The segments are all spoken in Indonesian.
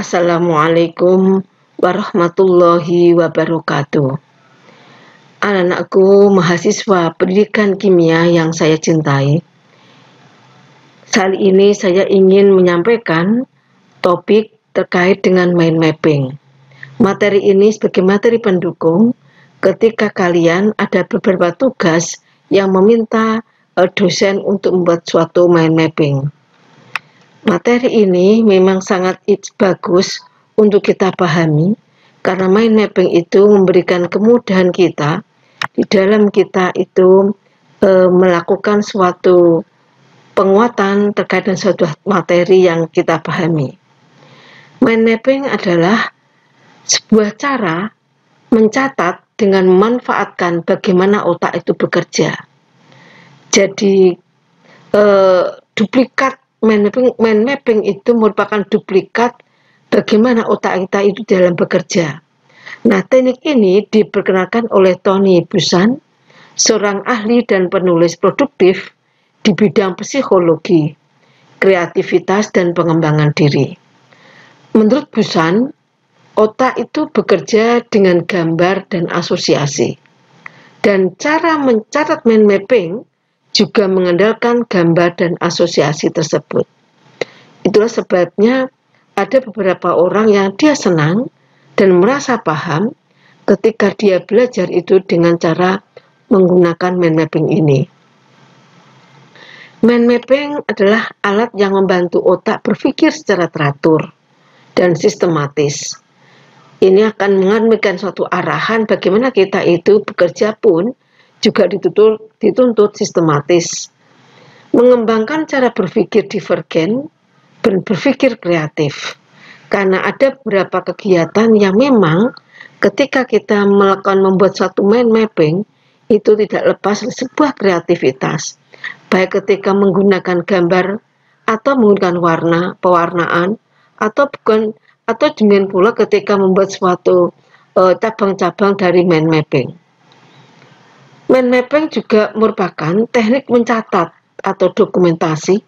Assalamualaikum warahmatullahi wabarakatuh. Anak-anakku mahasiswa pendidikan kimia yang saya cintai. Kali ini saya ingin menyampaikan topik terkait dengan mind mapping. Materi ini sebagai materi pendukung ketika kalian ada beberapa tugas yang meminta dosen untuk membuat suatu mind mapping. Materi ini memang sangat bagus untuk kita pahami karena mind mapping itu memberikan kemudahan kita di dalam kita itu melakukan suatu penguatan terkait dengan suatu materi yang kita pahami. Mind mapping adalah sebuah cara mencatat dengan memanfaatkan bagaimana otak itu bekerja. Jadi duplikat mind mapping itu merupakan duplikat bagaimana otak kita itu dalam bekerja. Nah, teknik ini diperkenalkan oleh Tony Buzan, seorang ahli dan penulis produktif di bidang psikologi, kreativitas, dan pengembangan diri. Menurut Buzan, otak itu bekerja dengan gambar dan asosiasi. Dan cara mencatat mind mapping juga mengandalkan gambar dan asosiasi tersebut. Itulah sebabnya ada beberapa orang yang dia senang dan merasa paham ketika dia belajar itu dengan cara menggunakan mind mapping ini. Mind mapping adalah alat yang membantu otak berpikir secara teratur dan sistematis. Ini akan memberikan suatu arahan bagaimana kita itu bekerja pun juga dituntut sistematis, mengembangkan cara berpikir divergen dan berpikir kreatif. Karena ada beberapa kegiatan yang memang ketika kita membuat satu mind mapping itu tidak lepas dari sebuah kreativitas, baik ketika menggunakan gambar atau menggunakan warna, pewarnaan, atau dengan pula ketika membuat suatu cabang-cabang dari mind mapping. Mind mapping juga merupakan teknik mencatat atau dokumentasi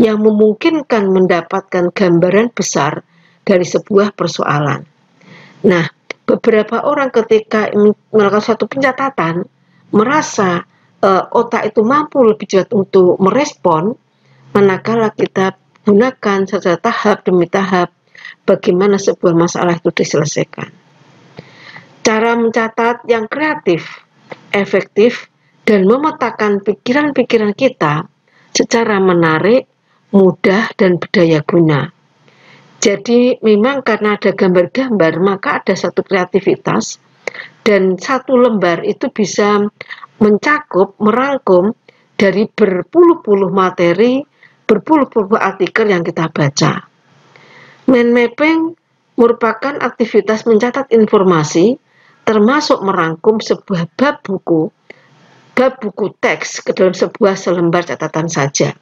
yang memungkinkan mendapatkan gambaran besar dari sebuah persoalan. Nah, beberapa orang ketika melakukan suatu pencatatan merasa otak itu mampu lebih cepat untuk merespon, manakala kita gunakan secara tahap demi tahap bagaimana sebuah masalah itu diselesaikan. Cara mencatat yang kreatif, efektif, dan memetakan pikiran-pikiran kita secara menarik, mudah, dan berdaya guna. Jadi memang karena ada gambar-gambar maka ada satu kreativitas dan satu lembar itu bisa mencakup, merangkum dari berpuluh-puluh materi, berpuluh-puluh artikel yang kita baca. Mind mapping merupakan aktivitas mencatat informasi termasuk merangkum sebuah bab buku teks ke dalam sebuah selembar catatan saja.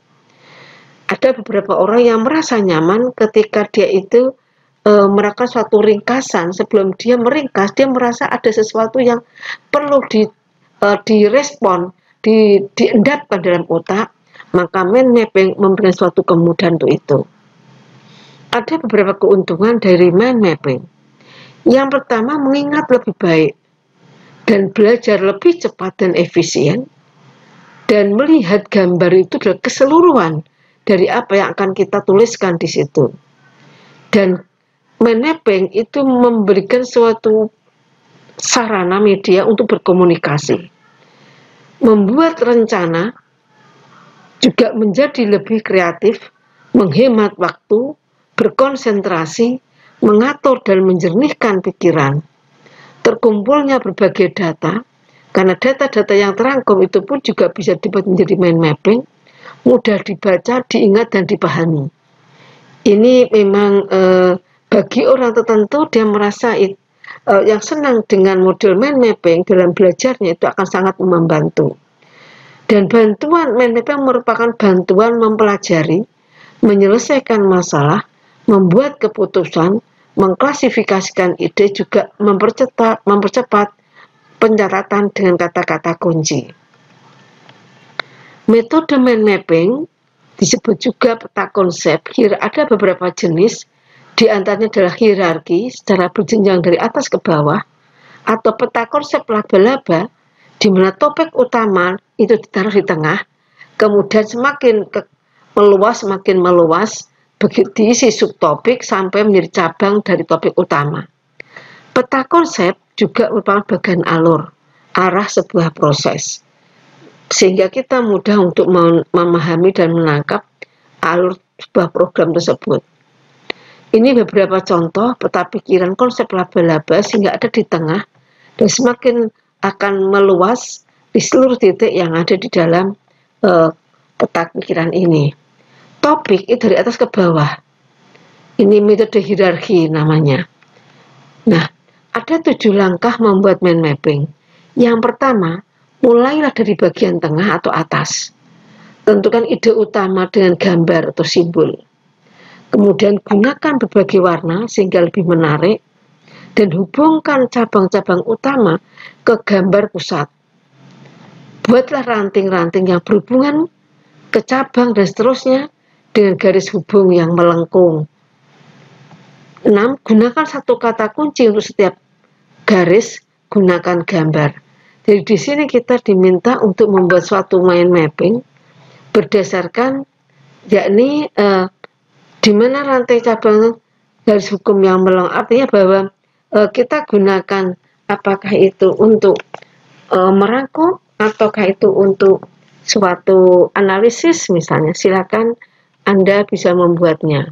Ada beberapa orang yang merasa nyaman ketika dia itu melakukan suatu ringkasan. Sebelum dia meringkas, dia merasa ada sesuatu yang perlu direspon, diendapkan dalam otak, maka mind mapping memberikan suatu kemudahan untuk itu. Ada beberapa keuntungan dari mind mapping. Yang pertama, mengingat lebih baik dan belajar lebih cepat dan efisien, dan melihat gambar itu adalah keseluruhan dari apa yang akan kita tuliskan di situ. Dan mind mapping itu memberikan suatu sarana media untuk berkomunikasi, membuat rencana juga menjadi lebih kreatif, menghemat waktu, berkonsentrasi, mengatur dan menjernihkan pikiran. Terkumpulnya berbagai data, karena data-data yang terangkum itu pun juga bisa dibuat menjadi mind mapping, mudah dibaca, diingat, dan dipahami. Ini memang bagi orang tertentu dia merasa yang senang dengan model mind mapping dalam belajarnya itu akan sangat membantu. Dan bantuan mind mapping merupakan bantuan mempelajari, menyelesaikan masalah, membuat keputusan, mengklasifikasikan ide, juga mempercepat pencatatan dengan kata-kata kunci. Metode mind mapping disebut juga peta konsep. Ada beberapa jenis di antaranya adalah hierarki secara berjenjang dari atas ke bawah, atau peta konsep laba-laba di mana topik utama itu ditaruh di tengah, kemudian semakin semakin meluas, begitu diisi subtopik sampai menjadi cabang dari topik utama. Peta konsep juga merupakan bagian alur, arah sebuah proses, sehingga kita mudah untuk memahami dan menangkap alur sebuah program tersebut. Ini beberapa contoh peta pikiran konsep laba-laba sehingga ada di tengah dan semakin akan meluas di seluruh titik yang ada di dalam peta pikiran ini. Topik itu dari atas ke bawah. Ini metode hierarki namanya. Nah, ada 7 langkah membuat mind mapping. Yang pertama, mulailah dari bagian tengah atau atas. Tentukan ide utama dengan gambar atau simbol. Kemudian gunakan berbagai warna sehingga lebih menarik dan hubungkan cabang-cabang utama ke gambar pusat. Buatlah ranting-ranting yang berhubungan ke cabang dan seterusnya dengan garis hubung yang melengkung. 6. Gunakan satu kata kunci untuk setiap garis, gunakan gambar. Jadi di sini kita diminta untuk membuat suatu mind mapping berdasarkan yakni di mana rantai cabang garis hukum yang melengkung, artinya bahwa kita gunakan apakah itu untuk merangkum ataukah itu untuk suatu analisis misalnya. Silakan Anda bisa membuatnya.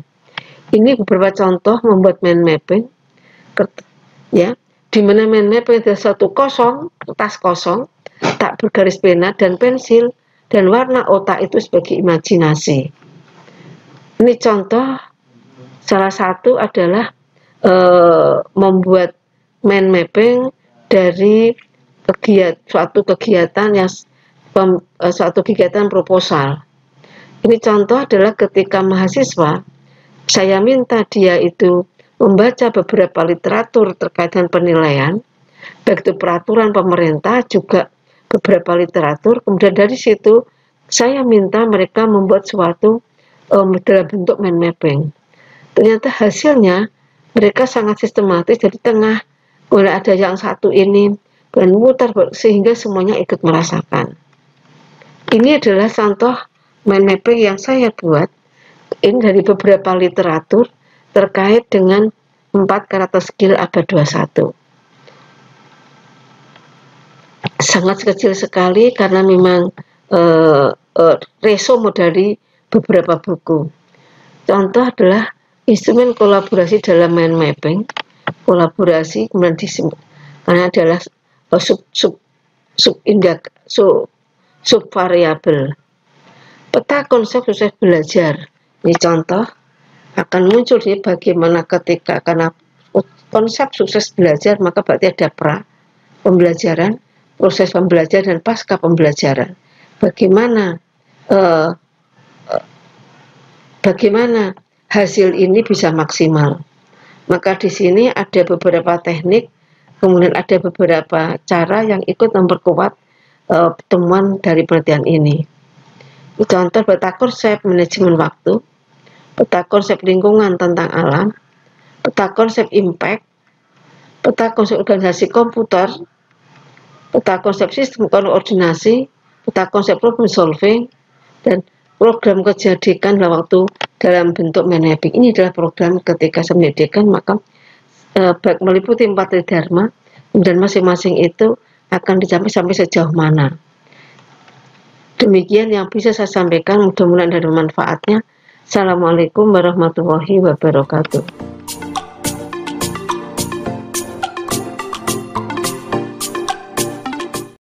Ini beberapa contoh membuat mind mapping, ya, di mana mind mapping adalah satu kertas kosong, tak bergaris pena dan pensil, dan warna otak itu sebagai imajinasi. Ini contoh, salah satu adalah membuat mind mapping dari suatu kegiatan proposal. Ini contoh adalah ketika mahasiswa, saya minta dia itu membaca beberapa literatur terkait dengan penilaian, baik itu peraturan pemerintah juga beberapa literatur. Kemudian dari situ saya minta mereka membuat suatu dalam bentuk mind mapping. Ternyata hasilnya mereka sangat sistematis dari tengah, kemudian ada yang satu ini dan mutar sehingga semuanya ikut merasakan. Ini adalah contoh mind mapping yang saya buat. Ini dari beberapa literatur terkait dengan 4 karakter skill abad 21. Sangat kecil sekali karena memang resume dari beberapa buku. Contoh adalah instrumen kolaborasi dalam mind mapping. Kolaborasi kemudian karena adalah subvariabel. Peta konsep sukses belajar. Ini contoh akan muncul di bagaimana ketika karena konsep sukses belajar maka berarti ada pembelajaran, proses pembelajaran dan pasca pembelajaran. Bagaimana hasil ini bisa maksimal. Maka di sini ada beberapa teknik, kemudian ada beberapa cara yang ikut memperkuat temuan dari penelitian ini. Contoh peta konsep manajemen waktu, peta konsep lingkungan tentang alam, peta konsep impact, peta konsep organisasi komputer, peta konsep sistem koordinasi, peta konsep problem solving, dan program kecerdikan dalam waktu dalam bentuk mind mapping. Ini adalah program ketika saya menyediakan, maka baik meliputi 4 tridharma dan masing-masing itu akan dicapai sampai sejauh mana. Demikian yang bisa saya sampaikan, mudah-mudahan ada manfaatnya. Assalamualaikum warahmatullahi wabarakatuh.